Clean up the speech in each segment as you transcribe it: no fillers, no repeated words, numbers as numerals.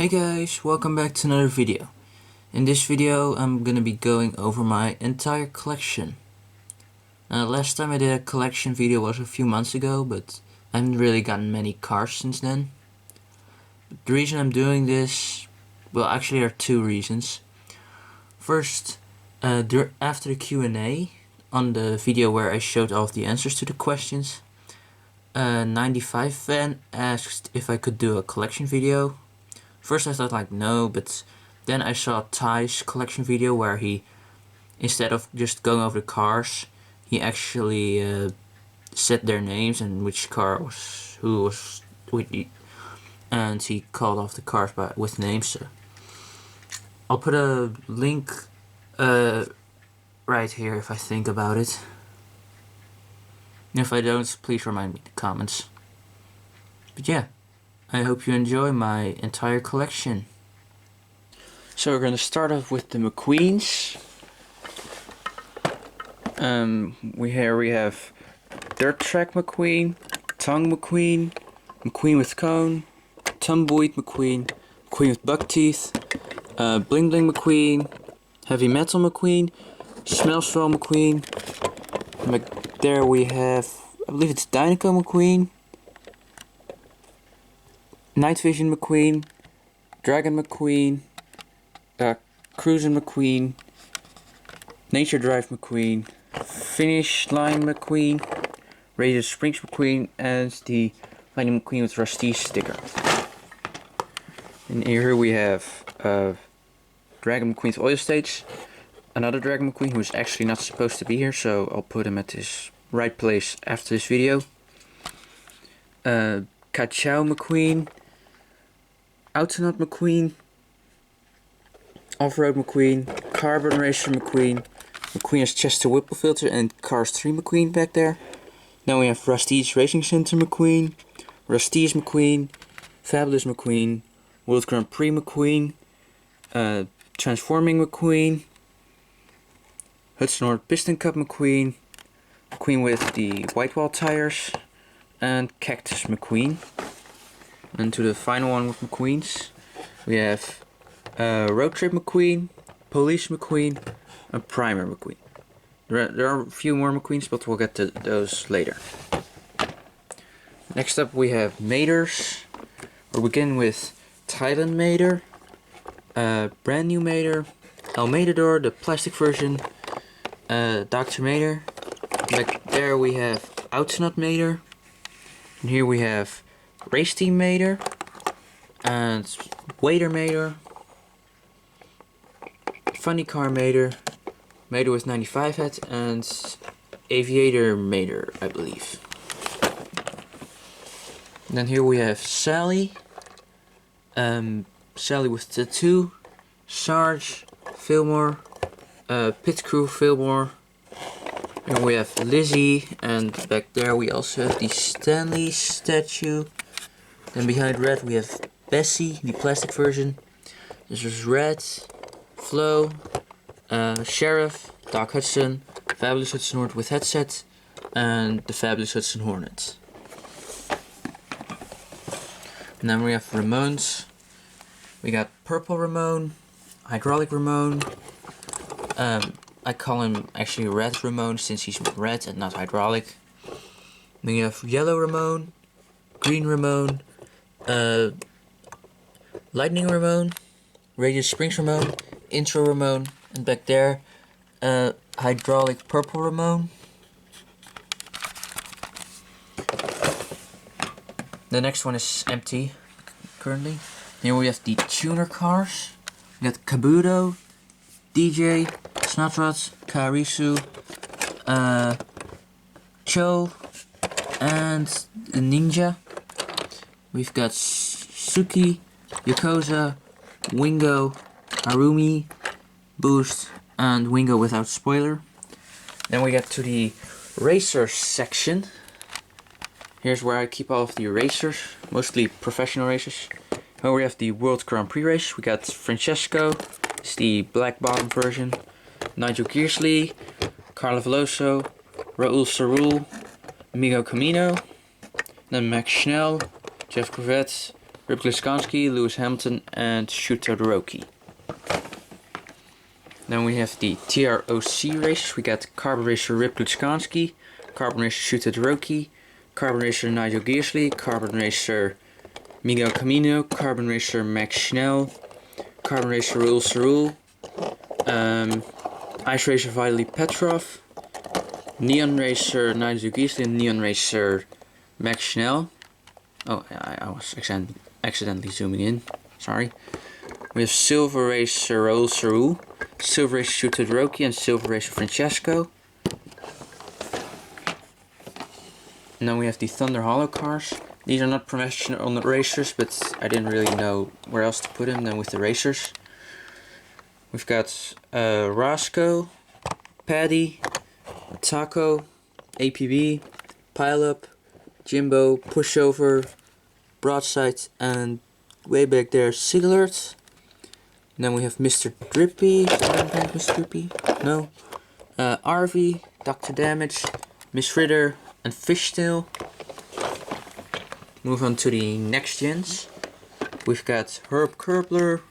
Hey guys, welcome back to another video. In this video I'm gonna be going over my entire collection. Last time I did a collection video was a few months ago, but I haven't really gotten many cars since then. The reason I'm doing this, well actually there are two reasons. First, after the Q&A on the video where I showed all of the answers to the questions, 95 fan asked if I could do a collection video. First I thought like no, but then I saw Ty's collection video where he, instead of just going over the cars, he actually said their names and which car was who was with, and he called off the cars with names. So I'll put a link right here if I think about it. And if I don't, please remind me in the comments. But yeah, I hope you enjoy my entire collection. So we're going to start off with the McQueens. We have Dirt Track McQueen, Tongue McQueen, McQueen with Cone, Tumbleweed McQueen, McQueen with Buck Teeth, Bling Bling McQueen, Heavy Metal McQueen, Smellsville McQueen. There we have, I believe it's Dynaco McQueen, Night Vision McQueen, Dragon McQueen, Cruisin' McQueen, Nature Drive McQueen, Finish Line McQueen, Razor Springs McQueen, and the Lightning McQueen with Rusty sticker. And here we have Dragon McQueen's Oil States, another Dragon McQueen who is actually not supposed to be here, so I'll put him at his right place after this video. Kachow McQueen, Autonaut McQueen, Off-Road McQueen, Carbon Racer McQueen, McQueen's Chester Whipple Filter, and Cars 3 McQueen back there. Then we have Rusty's Racing Center McQueen, Rusty's McQueen, Fabulous McQueen, World Grand Prix McQueen, Transforming McQueen, Hudson Horn Piston Cup McQueen, McQueen with the white wall tires, and Cactus McQueen. And to the final one with McQueens, we have Road Trip McQueen, Police McQueen, and Primer McQueen. There are a few more McQueens, but we'll get to those later. Next up we have Maters. We'll begin with Thailand Mater, Brand New Mater, El Matador, the plastic version, Dr. Mater. Back there we have Outsnut Mater. And here we have Race Team Mater, and Waiter Mater, Funny Car Mater, Mater with 95 head, and Aviator Mater, I believe. And then here we have Sally, Sally with Tattoo, Sarge, Fillmore, Pit Crew Fillmore. And we have Lizzie, and back there we also have the Stanley statue. Then behind Red we have Bessie, the plastic version. This is Red, Flo, Sheriff, Doc Hudson, Fabulous Hudson Hornet with headset, and the Fabulous Hudson Hornet. And then we have Ramones. We got Purple Ramon, Hydraulic Ramon. I call him actually Red Ramon since he's red and not hydraulic. Then you have Yellow Ramon, Green Ramon, Lightning Ramon, Radius Springs Ramon, Intro Ramon, and back there, Hydraulic Purple Ramon. The next one is empty currently. Here we have the tuner cars. We got Kabuto, DJ, Snotrods, Karisu, Cho, and the Ninja. We've got Suki, Yakoza, Wingo, Harumi, Boost, and Wingo without spoiler. Then we get to the racer section. Here's where I keep all of the racers, mostly professional racers. Here we have the World Grand Prix race. We got Francesco, it's the black bottom version, Nigel Gearsley, Carlo Veloso, Raul Sarul, Amigo Camino, then Max Schnell, Jeff Corvette, Rip Liskansky, Lewis Hamilton, and Shuto Todoroki. Then we have the TROC racers. We got Carbon Racer Rip Liskansky, Carbon Racer Shuto Todoroki, Carbon Racer Nigel Gearsley, Carbon Racer Miguel Camino, Carbon Racer Max Schnell, Carbon Racer Raul Cerul, Ice Racer Vitaly Petrov, Neon Racer Nigel Gearsley, and Neon Racer Max Schnell. Oh, I was accidentally zooming in. Sorry. We have Silver Racer Raul Cerul, Silver Racer Shuto Todoroki, and Silver Racer Francesco. And then we have the Thunder Hollow cars. These are not professional racers, but I didn't really know where else to put them than with the racers. We've got Roscoe, Paddy, Taco, APB, Pile Up, Jimbo, Pushover, Broadside, and way back there, Siglert. And then we have Mr. Drippy. Mr. Drippy? No. RV, Dr. Damage, Miss Ritter, and Fishtail. Move on to the next gens. We've got Herb Kerbler,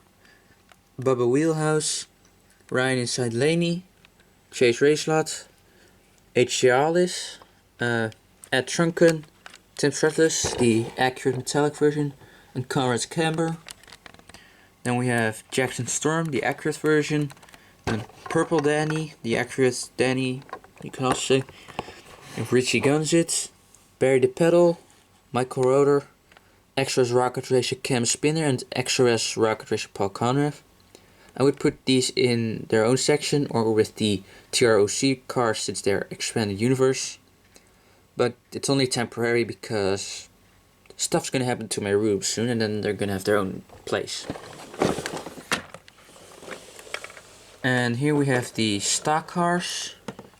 Bubba Wheelhouse, Ryan Inside Laney, Chase Racelot, H.J. Alice, Ed Trunken, Tim Threadless, the accurate metallic version, and Conrad Camber. Then we have Jackson Storm, the accurate version, and Purple Danny, the accurate Danny, you can also say. We have Richie Gunzit, Barry the Pedal, Michael Roeder, XRS Rocket Racer Cam Spinner, and XRS Rocket Racer Paul Conrath. I would put these in their own section or with the TROC cars since they're expanded universe. But it's only temporary because stuff's gonna happen to my room soon and then they're gonna have their own place. And here we have the stock cars.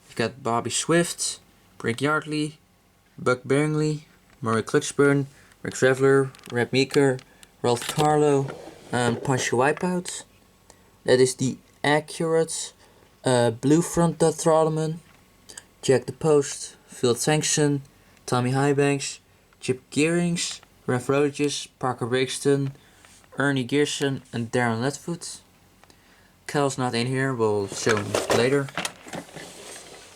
We've got Bobby Swift, Brick Yardley, Buck Bearingley, Murray Clutchburn, Rick Reveler, Reb Meeker, Ralph Carlo, and Punchy Wipeout. That is the accurate Blue Front Dot Throttleman, Jack the Post, Phil Tankson, Tommy Highbanks, Chip Gearings, Ralph Rodgers, Parker Brixton, Ernie Gearson, and Darren Letfoot. Cal's not in here, we'll show him later.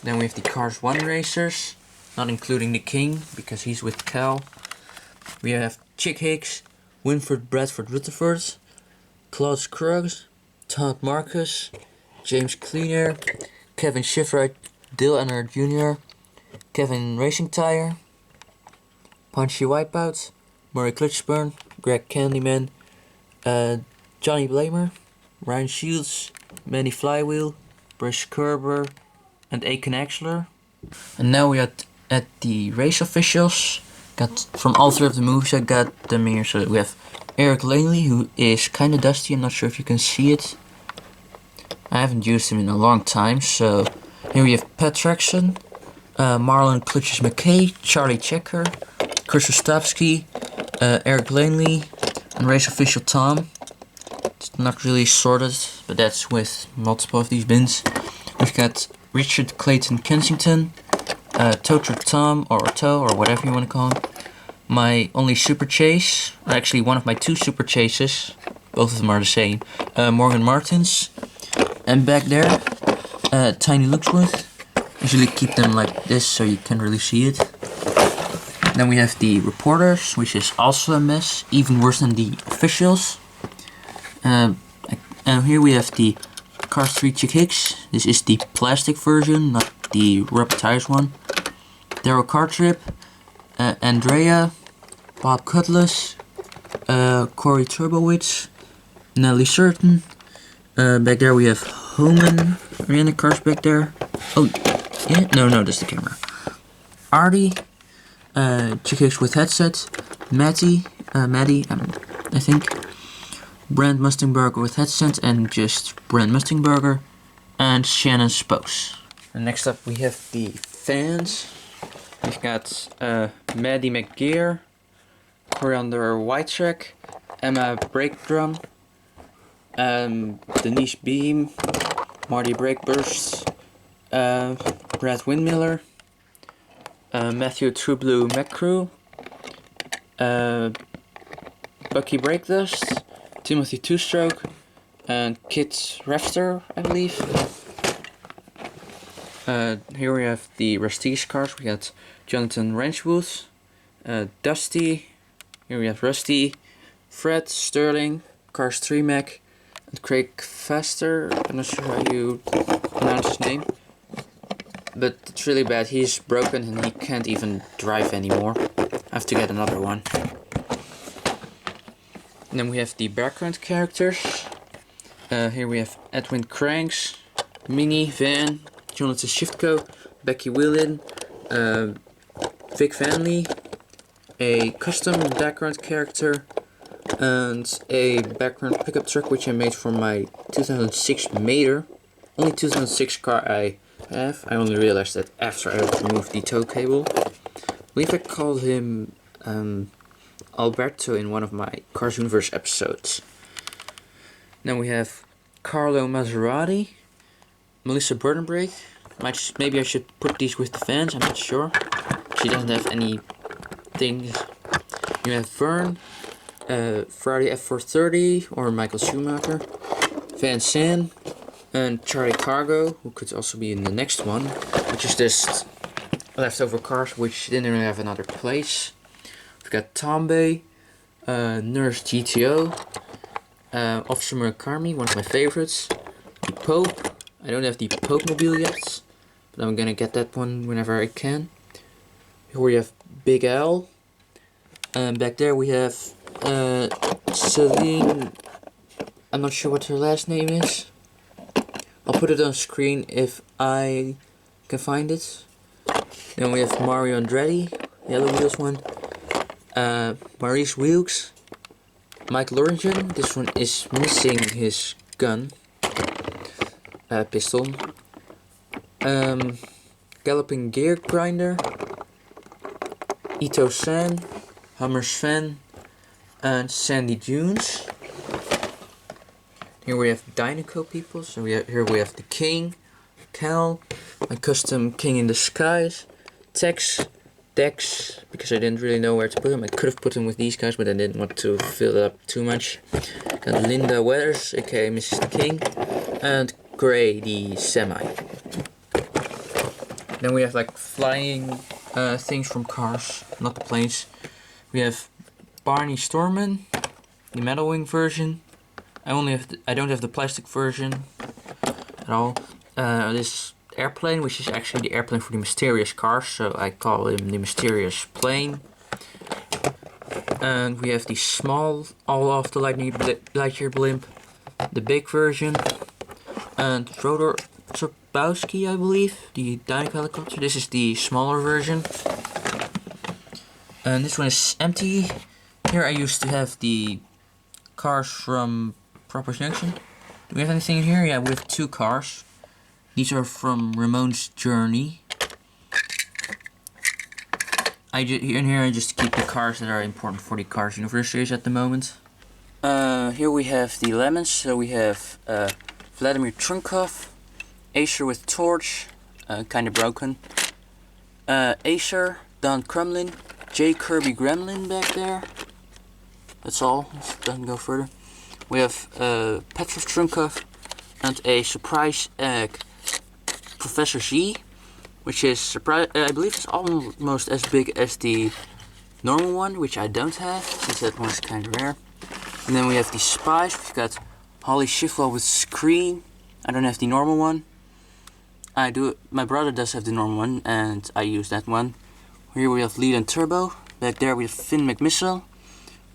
Then we have the Cars 1 racers, not including the King, because he's with Cal. We have Chick Hicks, Winford Bradford Rutherford, Claude Scruggs, Todd Marcus, James Cleaner, Kevin Shifright, Dale Enner Jr., Kevin Racing Tire, Punchy Wipeout, Murray Clutchburn, Greg Candyman, Johnny Blamer, Ryan Shields, Manny Flywheel, Bruce Kerber, and Aiken Axler. And now we are at the race officials. Got from all three of the movies, I got them here. So we have Eric Langley, who is kind of dusty. I'm not sure if you can see it. I haven't used him in a long time. So here we have Pat Traxon, Marlon Clutches McKay, Charlie Checker, Chris Ostapsky, Eric Langley, and race official Tom. It's not really sorted, but that's with multiple of these bins. We've got Richard Clayton Kensington, Tow Truck Tom, or Tow, or whatever you want to call him. My only super chase, actually one of my two super chases, both of them are the same, Morgan Martins. And back there, Tiny Luxworth. Usually keep them like this so you can't really see it. Then we have the reporters, which is also a mess, even worse than the officials. And here we have the Cars 3 Chick Hicks. This is the plastic version, not the rubber tires one. Daryl Cartrip, Andrea, Bob Cutlass, Corey Turbowitz, Nelly Certain. Back there we have Homan, Rihanna cars back there. Oh, yeah, no, that's the camera. Artie, Chick Hicks with headset, Maddie, I think. Brand Mustangburger with headset and just Brand Mustangburger, and Shannon Spokes. And next up we have the fans. We've got Maddie McGear, Coriander Whitetrack, Emma Breakdrum, Denise Beam, Marty Breakburst, Brad Windmiller, Matthew Trueblue McCrew, Bucky Breakdust, Timothy Two Stroke, and Kit Refster, I believe. Here we have the Prestige cars. We got Jonathan Wrenchwood, Dusty. Here we have Rusty, Fred, Sterling, Cars 3 Mac, and Craig Faster. I'm not sure how you pronounce his name, but it's really bad. He's broken and he can't even drive anymore. I have to get another one. And then we have the background characters. Here we have Edwin Cranks, Minnie, Van, Jonathan Shiftco, Becky Whelan, Vic Vanley, a custom background character, and a background pickup truck which I made for my 2006 Mater. Only 2006 car I have. I only realized that after I removed the tow cable. I believe I called him Alberto in one of my Cars Universe episodes. Then we have Carlo Maserati, Melissa Burdenbrake. Maybe I should put these with the fans, I'm not sure. She doesn't have any things. You have Vern, Ferrari F430 or Michael Schumacher, Van Zandt, and Charlie Cargo, who could also be in the next one, which is just leftover cars which didn't really have another place. We've got Tombe, Nurse GTO, Officer Murakami, one of my favorites, the Pope. I don't have the Pope mobile yet, but I'm gonna get that one whenever I can. Here we have Big Al, and back there we have Celine. I'm not sure what her last name is. I'll put it on screen if I can find it. Then we have Mario Andretti, Yellow Wheels one. Maurice Wilkes, Mike Loringen. This one is missing his gun, pistol. Galloping Gear Grinder, Ito San, Hummer Sven, and Sandy Dunes. Here we have Dynaco people. So here we have the King, Cal, my custom King in the Skies, Tex, Dex, because I didn't really know where to put him. I could have put him with these guys, but I didn't want to fill it up too much. Got Linda Weathers, aka Mrs. the King, and Gray, the Semi. Then we have like flying things from cars, not the planes. We have Barney Storman, the Metal Wing version. I don't have the plastic version at all. This airplane, which is actually the airplane for the mysterious cars, so I call him the mysterious plane. And we have the small, all off the Lightyear blimp, the big version, and Rodor Turbowski, I believe, the Dynaco helicopter. This is the smaller version. And this one is empty. Here I used to have the cars from Proper Junction. Do we have anything in here? Yeah, we have two cars. These are from Ramon's Journey. In here I just keep the cars that are important for the Cars Universe series at the moment. Here we have the lemons. So we have Vladimir Trunkov, Acer with Torch, kinda broken. Acer, Don Crumlin, J. Kirby Gremlin back there. That's all. Doesn't go further. We have Petrov Trunkov and a surprise egg, Professor Z, which is I believe it's almost as big as the normal one, which I don't have since that one's kind of rare. And then we have the spies. We've got Holly Shifwell with Screen. I don't have the normal one. I do. My brother does have the normal one, and I use that one. Here we have Lead and Turbo. Back there we have Finn McMissile,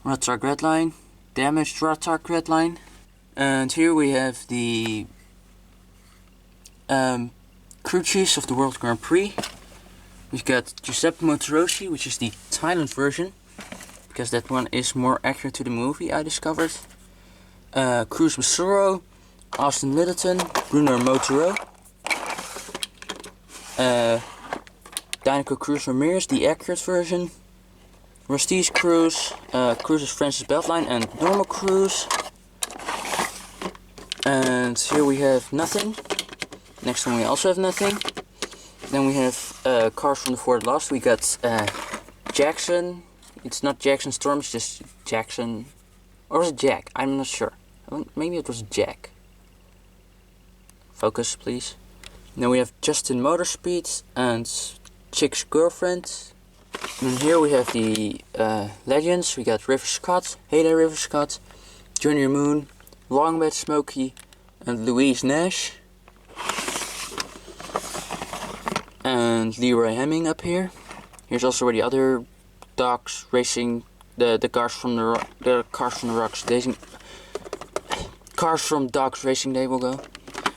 Rotark Redline, Damaged Rotark Redline, and here we have the crew chiefs of the World Grand Prix. We've got Giuseppe Motoroshi, which is the Thailand version, because that one is more accurate to the movie, I discovered. Cruz Masuro, Austin Middleton, Bruno Motoro, Dynaco Cruz Ramirez, the accurate version, Rusty's Cruz, Cruz's Francis Beltline, and Normal Cruz. And here we have nothing. Next one we also have nothing. Then we have cars from the Ford Lost. We got Jackson. It's not Jackson Storm, it's just Jackson Or was it Jack? I'm not sure. Maybe it was Jack. Focus, please. Then we have Justin Motorspeed and Chick's Girlfriend. And here we have the legends. We got River Scott, Hey there River Scott, Junior Moon, Longbed Smokey, and Louise Nash. And Leroy Hemming up here. Here's also where the other dogs racing the cars from the cars from the rocks racing cars from dogs racing day will go.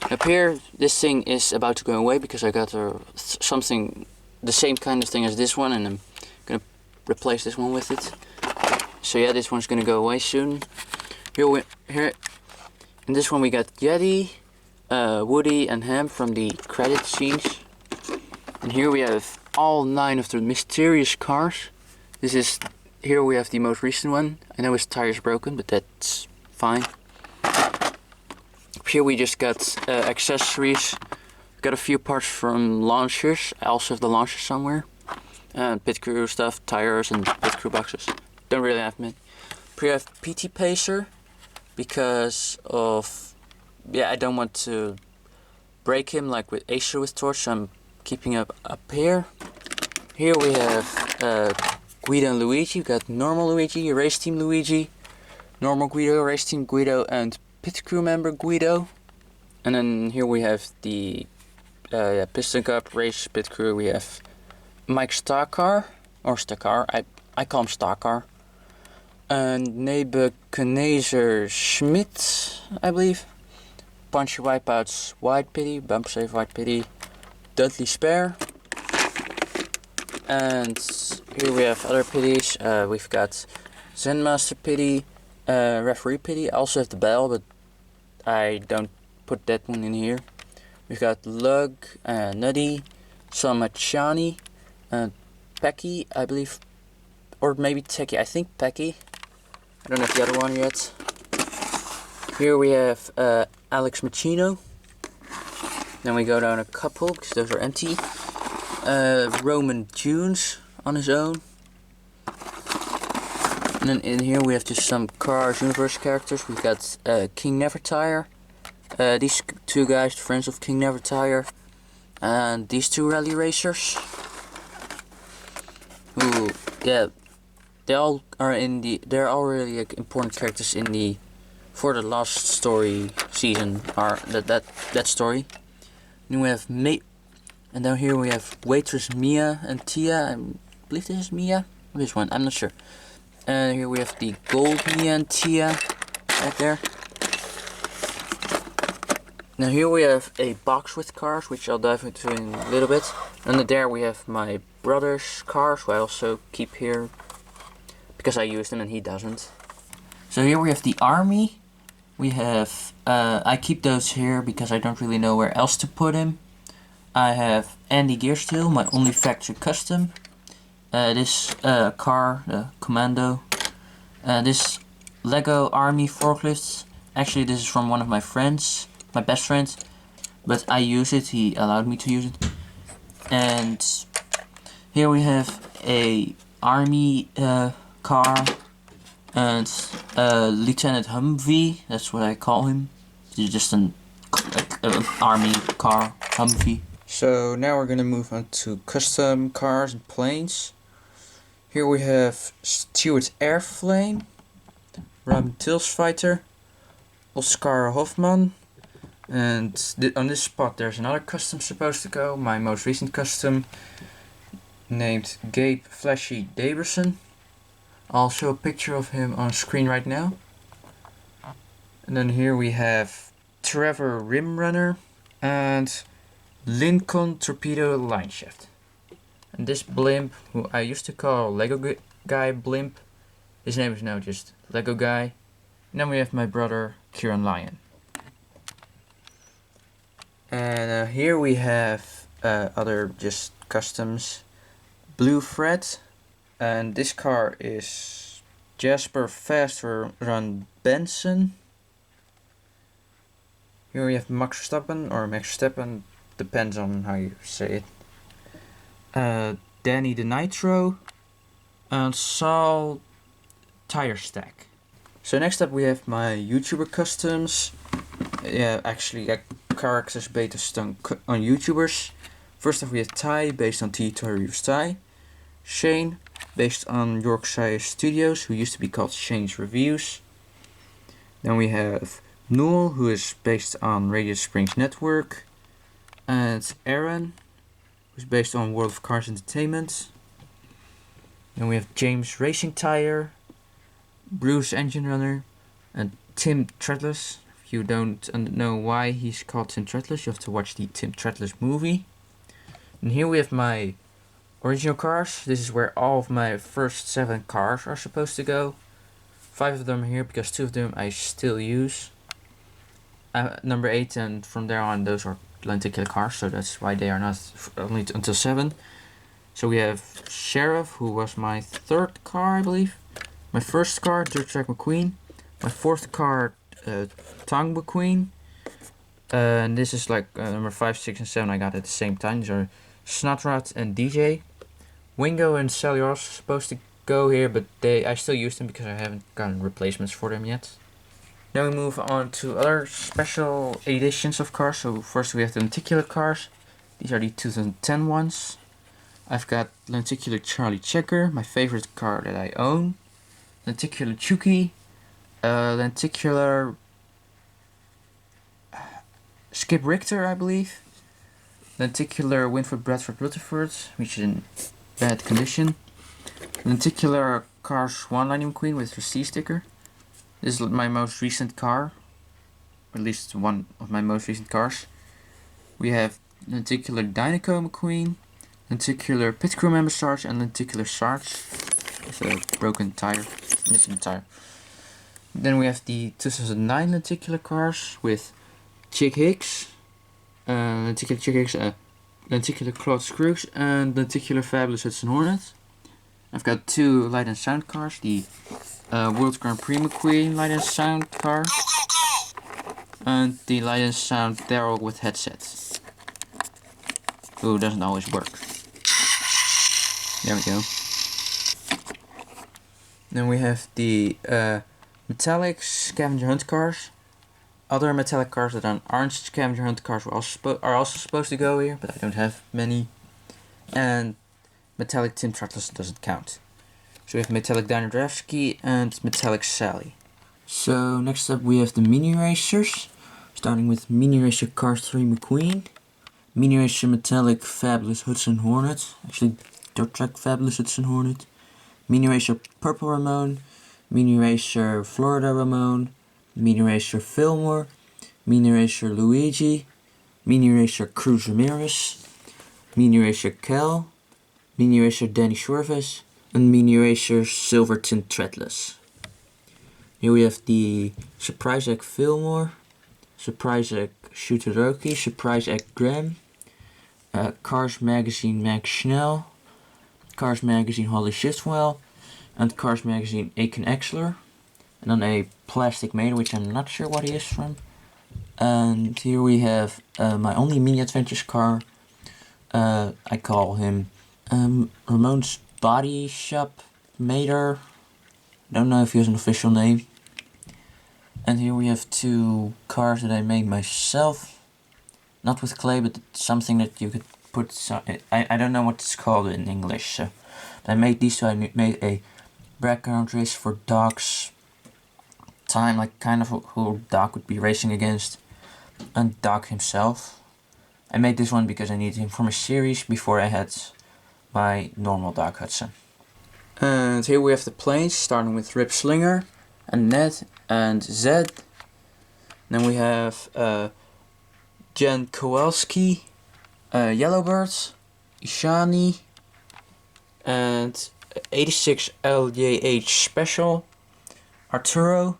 Up here, this thing is about to go away because I got something the same kind of thing as this one, and I'm gonna replace this one with it. So yeah, this one's gonna go away soon. Here in this one we got Yeti, Woody, and Ham from the credit scenes. And here we have all 9 of the mysterious cars. Here we have the most recent one. I know his tire's broken, but that's fine. Here we just got accessories. Got a few parts from launchers. I also have the launchers somewhere. Pit crew stuff, tires, and pit crew boxes. Don't really have many. Here we have PT Pacer because of I don't want to break him like with Acer with Torch, so I'm keeping up here. Here we have Guido and Luigi. We got normal Luigi, race team Luigi, normal Guido, race team Guido, and pit crew member Guido. And then here we have the Piston Cup race pit crew. We have Mike Stakar, or Stakar, I call him Stakar. And Nebuchadnezzar Schmidt, I believe. Punchy Wipeouts Wide Pity, Bump Safe Wide Pity, Dudley Spare. And here we have other pities. We've got Zen Master Pity, Referee Pity. I also have the bell, but I don't put that one in here. We've got Lug, Nutty, Samachani, Pecky, I believe, or maybe Techie. I think Pecky. I don't have the other one yet. Here we have Alex Machino. Then we go down a couple because those are empty. Roman Tunes on his own. And then in here we have just some Cars Universe characters. We've got King Nevertire. These 2 guys, friends of King Nevertire. And these 2 rally racers. Who, yeah, they're all really like, important characters in the for the last story season, or that story. Then we have and down here we have waitress Mia and Tia. I believe this is Mia. Which one? I'm not sure. And here we have the gold Mia and Tia right there. Now here we have a box with cars, which I'll dive into in a little bit. And there we have my brother's cars, who I also keep here because I use them and he doesn't. So here we have the army. We have, I keep those here because I don't really know where else to put him. I have Andy Gearsteel, my only factory custom. This car, the Commando. This Lego Army forklift. Actually, this is from one of my friends, my best friend. But I use it, he allowed me to use it. And here we have a Army car. And Lieutenant Humvee, that's what I call him. He's just an army car, Humvee. So now we're gonna move on to custom cars and planes. Here we have Stuart Airflame, Robin Tills Fighter, Oscar Hoffman, and on this spot there's another custom supposed to go, my most recent custom, named Gabe Flashy Daberson. I'll show a picture of him on screen right now. And then here we have Trevor Rimrunner and Lincoln Torpedo Lineshaft. And this blimp, who I used to call Lego Guy Blimp, his name is now just Lego Guy. And then we have my brother Kieran Lyon. And here we have other just customs. Blue Fred. And this car is Jasper Fast Run Benson. Here we have Max Verstappen, or Max Verstappen, depends on how you say it. Danny the Nitro, and Saul Tire Stack. So next up we have my YouTuber customs. Yeah, actually characters based on YouTubers. First off we have Ty, based on Reviews Ty. Shane, based on Yorkshire Studios, who used to be called Shane's Reviews. Then we have Noel, who is based on Radio Springs Network. And Aaron, who's based on World of Cars Entertainment. Then we have James Racing Tire, Bruce Engine Runner, and Tim Treadless. If you don't know why he's called Tim Treadless, you have to watch the Tim Treadless movie. And here we have my original cars. This is where all of my first 7 cars are supposed to go. 5 of them are here because 2 of them I still use. Number 8 and from there on those are lenticular cars, so that's why they are not only until 7. So we have Sheriff, who was my 3rd car, I believe. My 1st car, Dirt Track McQueen. My 4th car, Tong McQueen. And this is like number 5, 6, and 7 I got at the same time. These are Snotrod and DJ. Wingo and Sally are also supposed to go here, but I still use them because I haven't gotten replacements for them yet. Now we move on to other special editions of cars. So first we have the lenticular cars. These are the 2010 ones. I've got lenticular Charlie Checker, my favorite car that I own. Lenticular Chucky. Lenticular Skip Richter, I believe. Lenticular Winford Bradford Rutherford, which is in bad condition. Lenticular Cars 1 Lightning McQueen with receipt sticker. This is my most recent car, or at least one of my most recent cars. We have lenticular Dynaco McQueen, lenticular Pit Crew Member Sarge, and lenticular Sarge. It's a broken tire, missing tire. Then we have the 2009 lenticular cars with Chick Hicks, lenticular Chick Hicks, lenticular Claude Scruggs, and lenticular Fabulous Hudson Hornet. I've got 2 light and sound cars, the World Grand Prix McQueen light and sound car, and the light and sound Daryl with headsets. Ooh, doesn't always work. There we go. Then we have the metallic scavenger hunt cars. Other metallic cars that aren't scavenger hunt cars are also supposed to go here, but I don't have many. And metallic Tim Treadless doesn't count. So we have metallic Dino Draftsky and metallic Sally. So next up we have the mini racers, starting with mini racer car 3 McQueen, mini racer metallic Fabulous Hudson Hornet, actually Dirt Track Fabulous Hudson Hornet, mini racer Purple Ramon, mini racer Florida Ramon, mini racer Fillmore, mini racer Luigi, mini racer Cruz Ramirez, mini racer Cal, mini racer Danny Shorvis, and mini racer Silverton Treadless. Here we have the Surprise Egg Fillmore, Surprise Egg Shooteroki, Surprise Egg Graham, Cars Magazine Max Schnell, Cars Magazine Holly Shiftwell, and Cars Magazine Aiken Exler. And then a plastic mater, which I'm not sure what he is from. And here we have my only mini adventures car. I call him Ramon's Body Shop Mater. Don't know if he has an official name. And here we have 2 cars that I made myself. Not with clay, but something that you could put. I don't know what it's called in English. So but I made these 2. I made a background race for Doc's time, like kind of who Doc would be racing against, and Doc himself. I made this one because I needed him for my series before I had my normal Doc Hudson. And here we have the planes, starting with Rip Slinger, and Ned, and Zed. Then we have Jen Kowalski, Yellowbird, Ishani, and 86 LJH Special, Arturo,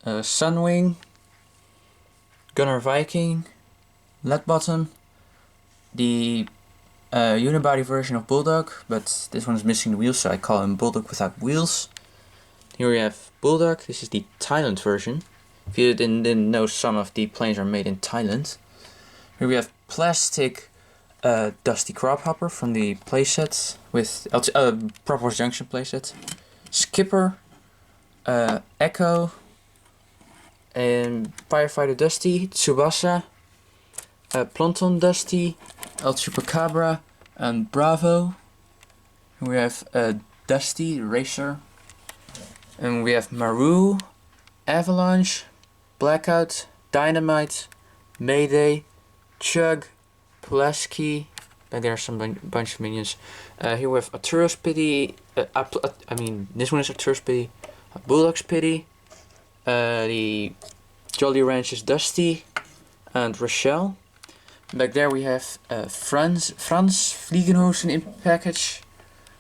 Sunwing, Gunner Viking, Leadbottom, the unibody version of Bulldog, but this one is missing the wheels, so I call him Bulldog without wheels. Here we have Bulldog. This is the Thailand version. If you didn't know, some of the planes are made in Thailand. Here we have plastic Dusty Crophopper from the playset with Propose Junction playset. Skipper, Echo, and Firefighter Dusty, Tsubasa, Planton Dusty, El Chupacabra, and Bravo. We have Dusty Racer, and we have Maru, Avalanche, Blackout, Dynamite, Mayday, Chug, Pulaski. And there are some bunch of minions. Here we have Arturo's Pity. This one is Arturo's Pity. Bullock's Pity. The Jolly Ranch's Dusty, and Rochelle. Back there we have Franz Fliegenhosen in package,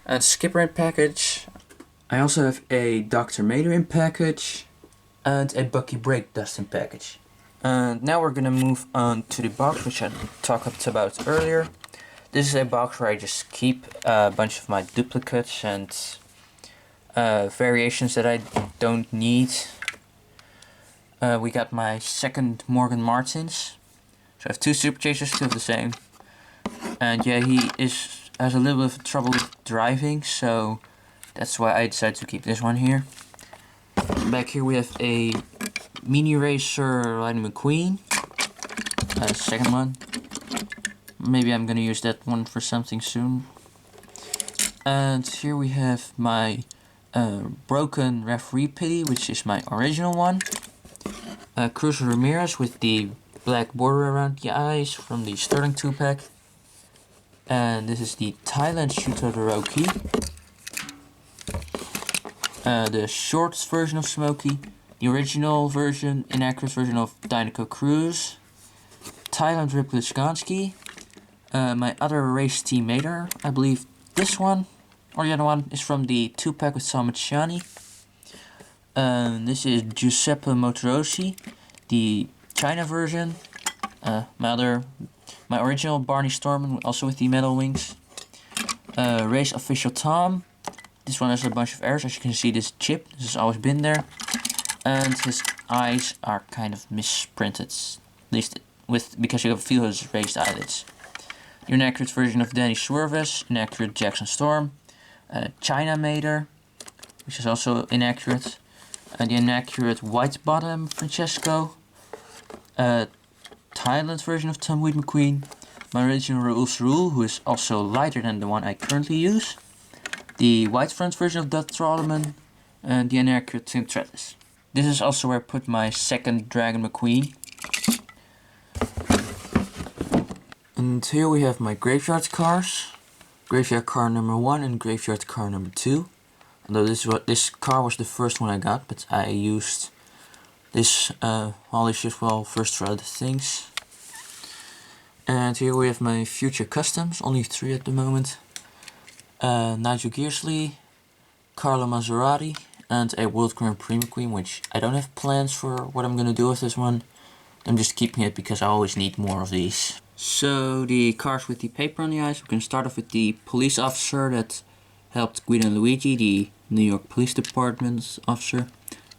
and Skipper in package. I also have a Dr. Mater in package, and a Bucky Break Dust in package. And now we're gonna move on to the box, which I talked about earlier. This is a box where I just keep a bunch of my duplicates and variations that I don't need. We got my second Morgan Martins. So I have two Super Chasers, two of the same. And yeah, he has a little bit of trouble with driving, so that's why I decided to keep this one here. Back here we have a Mini Racer Lightning McQueen. Second one. Maybe I'm gonna use that one for something soon. And here we have my Broken Referee Pity, which is my original one. Cruz Ramirez with the black border around the eyes from the Sterling 2-pack. And this is the Thailand Shooter Roki. The short version of Smokey. The original version, inaccurate version of Dinoco Cruz. Thailand Ripley Skansky. My other race teammater, I believe this one, or the other one, is from the 2-pack with Salmaciani. This is Giuseppe Motorosi, the China version. My original Barney Storman, also with the metal wings. Race Official Tom. This one has a bunch of errors. As you can see, this chip, this has always been there. And his eyes are kind of misprinted, at least because you can feel his raised eyelids. The inaccurate version of Danny Swerves, inaccurate Jackson Storm, China Mater, which is also inaccurate, and the inaccurate White Bottom Francesco, Thailand version of Tumbleweed McQueen, my original Raoul's Rule, who is also lighter than the one I currently use, the White Front version of Dud Trollman, and the inaccurate Tim Tretis. This is also where I put my second Dragon McQueen. And here we have my Graveyard cars. Graveyard car number 1 and Graveyard car number 2. Although this car was the first one I got, but I used this Holly as well first for other things. And here we have my future customs, only 3 at the moment. Nigel Gearsley, Carlo Maserati, and a World Grand Prix McQueen, which I don't have plans for what I'm gonna do with this one. I'm just keeping it because I always need more of these. So the cars with the paper on the eyes, we can start off with the police officer that helped Guido and Luigi, the New York Police Department officer.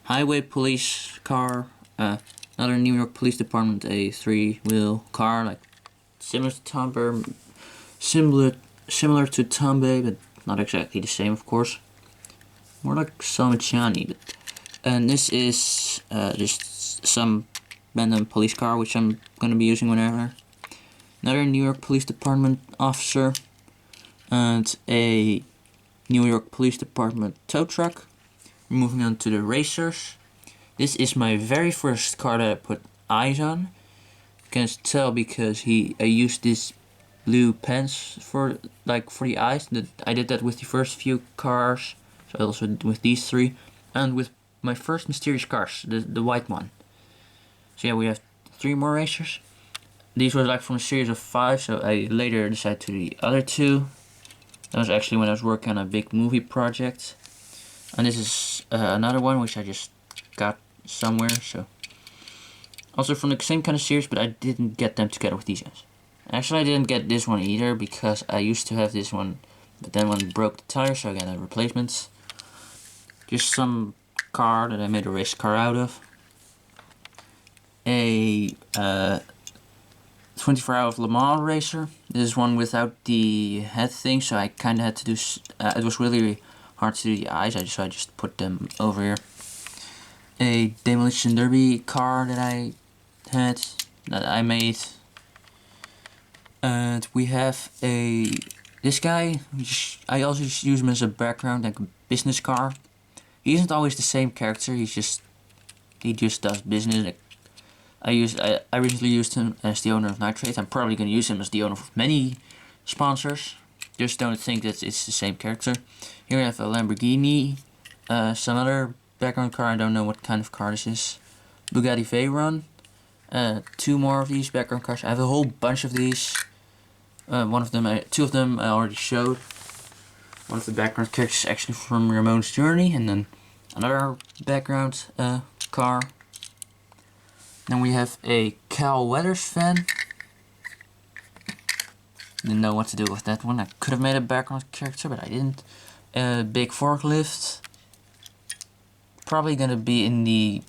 Highway police car, another New York Police Department, a 3-wheel car, like similar to Tombe, similar to Tombe, but not exactly the same, of course. More like Salmaciani. And this is just some random police car, which I'm going to be using whenever. Another New York Police Department officer, and a New York Police Department tow truck. Moving on to the racers. This is my very first car that I put eyes on. You can tell because I used this blue pens for the eyes. I did that with the first few cars, so also with these 3, and with my first mysterious cars, the white one. So yeah, we have 3 more racers. These were like from a series of 5, so I later decided to do the other 2. That was actually when I was working on a big movie project. And this is another one which I just got somewhere, so. Also from the same kind of series, but I didn't get them together with these guys. Actually, I didn't get this one either because I used to have this one, but then one broke the tire, so I got a replacement. Just some car that I made a race car out of. A 24-hour Le Mans racer. This is one without the head thing, so I kind of had to do. It was really hard to do the eyes, so I just put them over here. a Demolition Derby car that I made. And we have this guy, which I also use him as a background, like a business car. He isn't always the same character, he just does business. Like, I recently used him as the owner of Nitrate. I'm probably going to use him as the owner of many sponsors. Just don't think that it's the same character. Here we have a Lamborghini, some other background car, I don't know what kind of car this is. Bugatti Veyron, 2 more of these background cars. I have a whole bunch of these. Two of them I already showed. One of the background characters is actually from Ramon's Journey, and then another background car. Then we have a Cal Weathers fan. Didn't know what to do with that one. I could have made a background character, but I didn't. Big forklift. Probably gonna be in the.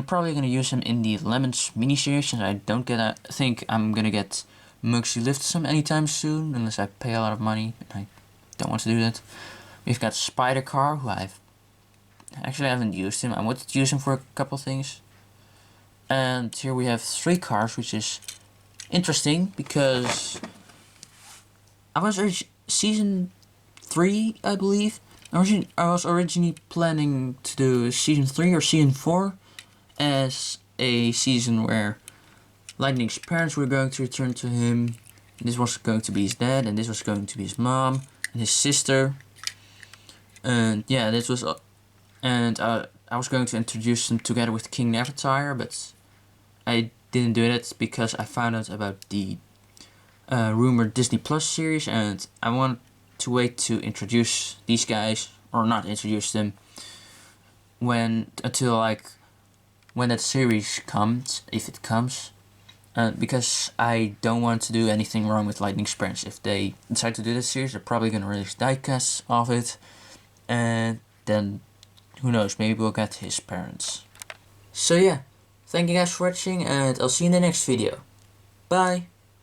Probably gonna use him in the Lemons miniseries, and I think I'm gonna get Mugsy lift some anytime soon, unless I pay a lot of money. And I don't want to do that. We've got Spider Car, who I haven't used him. I wanted to use him for a couple things. And here we have 3 cars, which is interesting because I was season 3, I believe. I was originally planning to do season 3 or season 4 as a season where Lightning's parents were going to return to him. This was going to be his dad, and this was going to be his mom and his sister. And yeah, this was, I was going to introduce them together with King Nevertire, but I didn't do that because I found out about the rumored Disney Plus series, and I want to wait to introduce these guys, or not introduce them, until when that series comes, if it comes. Because I don't want to do anything wrong with Lightning's parents. If they decide to do this series, they're probably going to release diecasts of it, and then who knows, maybe we'll get his parents. So yeah, thank you guys for watching, and I'll see you in the next video. Bye!